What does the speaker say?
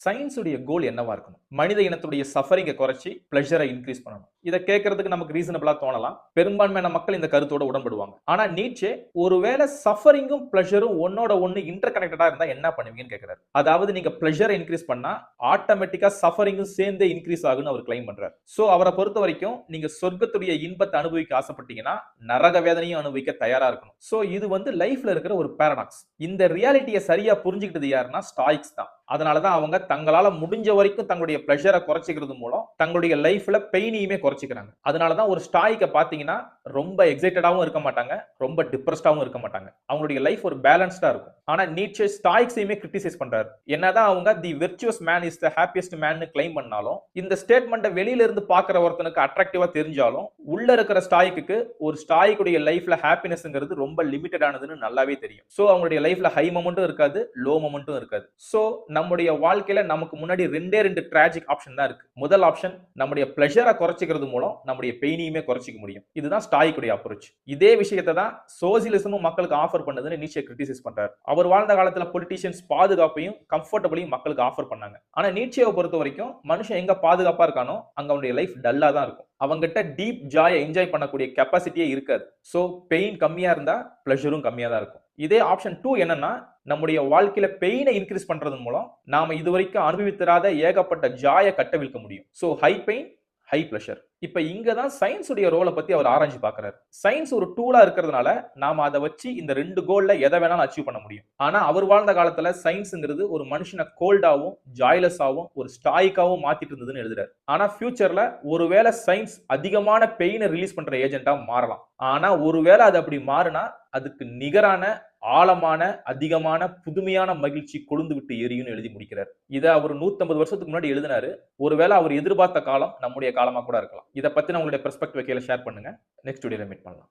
Science உடைய கோல் என்னவா இருக்கணும்? மனித இனத்துடைய சஃபரிங்கை குறைச்சி பிளஷரை இன்க்ரீஸ் பண்ணணும். இதை கேட்கறதுக்கு நமக்கு ரீசனபிளா தோணலாம். பெரும்பான்மையான மக்கள் இந்த கருத்தோட உடன்படுவாங்க. ஆனா நீட்சே ஒருவேளை சஃபரிங்கும் பிளஷரும் ஒன்னோட ஒன்னு இன்டர் கனெக்டடா இருந்தா என்ன பண்ணுவீங்கன்னு கேட்கிறாரு. அதாவது நீங்க பிளஷரை இன்க்ரீஸ் பண்ணா ஆட்டோமேட்டிக்கா சஃபரிங்கும் சேர்ந்தே இன்க்ரீஸ் ஆகும்னு அவர் கிளைம் பண்றாரு. சோ அவரை பொறுத்த வரைக்கும் நீங்க சொர்க்கத்துடைய இன்பத்தை அனுபவிக்க ஆசைப்பட்டீங்கன்னா நரக வேதனையும் அனுபவிக்க தயாரா இருக்கணும். சோ இது லைஃப்ல இருக்கிற ஒரு பாரடாக்ஸ். இந்த ரியாலிட்டியை சரியா புரிஞ்சுக்கிட்டது யாருன்னா ஸ்டாயிக்ஸ் தான். அதனாலதான் அவங்க தங்களால முடிஞ்ச வரைக்கும் தங்களுடைய பிளஷரை குறைச்சிக்கிறது மூலம் தங்களுடைய லைஃப்ல பெயினையுமே குறைச்சிக்கிறாங்க. அதனாலதான் ஒரு ஸ்டாய்க்க பாத்தீங்கன்னா ரொம்ப எக்ஸைட்டடாவும் இருக்க மாட்டாங்க, ரொம்ப டிப்ரெஸ்டாவும் இருக்க மாட்டாங்க. அவங்களுடைய லைஃப் ஒரு பேலன்ஸ்டா இருக்கும். ஆனா நீட்சே ஸ்டாய்க்ஸையுமே கிரிட்டிசைஸ் பண்றாரு. என்னதான் அவங்க the virtuous man is the happiest man claim பண்ணாலும் இந்த ஸ்டேட்மெண்ட்டை வெளியில இருந்து பாக்குற ஒருத்தனுக்கு அட்ராக்டிவா தெரிஞ்சாலும் உள்ள இருக்கிற ஸ்டாய்க்கு ஒரு ஸ்டாய்க்குடைய லைஃப்ல ஹாப்பினஸ்ங்கிறது ரொம்ப லிமிட்டடானதுன்னு நல்லாவே தெரியும். சோ அவங்களுடைய லைஃப்ல ஹை மொமெண்ட்டும் இருக்காது, லோ மொமெண்ட்டும் இருக்காது. சோ நம்முடைய வாழ்க்கையில நமக்கு முன்னாடி ரெண்டு டிராஜிக் ஆப்ஷன் தான் இருக்கு. முதல் ஆப்ஷன் நம்முடைய பிளஷரை குறைச்சிக்கிறது மூலம் நம்முடைய பெயினையுமே குறைச்சிக்க முடியும். இதுதான் ஸ்டாயிக்குடைய அப்ரோச். இதே விஷயத்தை தான் சோசியலிசமும் மக்களுக்கு ஆஃபர் பண்ணதுன்னு நீட்சே கிரிட்டிசைஸ் பண்றாரு. அவர் வாழ்ந்த காலத்துல பொலிட்டிஷியன்ஸ் பாதுகாப்பையும் கம்ஃபர்டபிளையும் மக்களுக்கு ஆஃபர் பண்ணாங்க. ஆனா நீட்சேவை பொறுத்த வரைக்கும் மனுஷன் எங்க பாதுகாப்பா இருக்கானோ அங்க அவனுடைய லைஃப் டல்லா தான் இருக்கும். அவங்ககிட்ட டீப் ஜாயை என்ஜாய் பண்ணக்கூடிய கெப்பாசிட்டியே இருக்காது. சோ பெயின் கம்மியா இருந்தா பிளஷரும் கம்மியா தான் இருக்கும். இதே ஆப்ஷன் 2 என்னன்னா நம்முடைய வாழ்க்கையில பெயினை இன்க்ரீஸ் பண்றதன் மூலம் நாம இதுவரைக்கும் அனுபவித்திராத ஏகப்பட்ட ஜாயை கட்டவிழ்க்க முடியும். So high pain high pleasure. இப்ப இங்க தான் சயின்ஸ் உடைய ரோலை பத்தி அவர் ஆராய்ச்சி பார்க்கிறார். சயின்ஸ் ஒரு டூலா இருக்கிறதுனால நாம அதை வச்சு இந்த ரெண்டு கோல்ல எதை வேணாலும் அச்சீவ் பண்ண முடியும். ஆனா அவர் வாழ்ந்த காலத்துல சயின்ஸ்ங்கிறது ஒரு மனுஷனை கோல்டாவும் ஜாய்லெஸ்ஸாவும் ஒரு ஸ்டாய்க்காவும் மாத்திட்டு இருந்ததுன்னு எழுதுறாரு. ஆனா ஃபியூச்சர்ல ஒருவேளை சயின்ஸ் அதிகமான பெயினை ரிலீஸ் பண்ற ஏஜென்ட்டா மாறலாம். ஆனா ஒருவேளை அது அப்படி மாறினா அதுக்கு நிகரான ஆழமான அதிகமான புதுமையான மகிழ்ச்சி கொழுந்து விட்டு எரியும்னு எழுதி முடிக்கிறார். இதை அவர் 150 வருஷத்துக்கு முன்னாடி எழுதினாரு. ஒருவேளை அவர் எதிர்பார்த்த காலம் நம்முடைய காலமா கூட இருக்கலாம். இதை பத்தி உங்களுடைய பெர்ஸ்பெக்டிவ் கீழே ஷேர் பண்ணுங்க. நெக்ஸ்ட் வீடியோல மீட் பண்ணலாம்.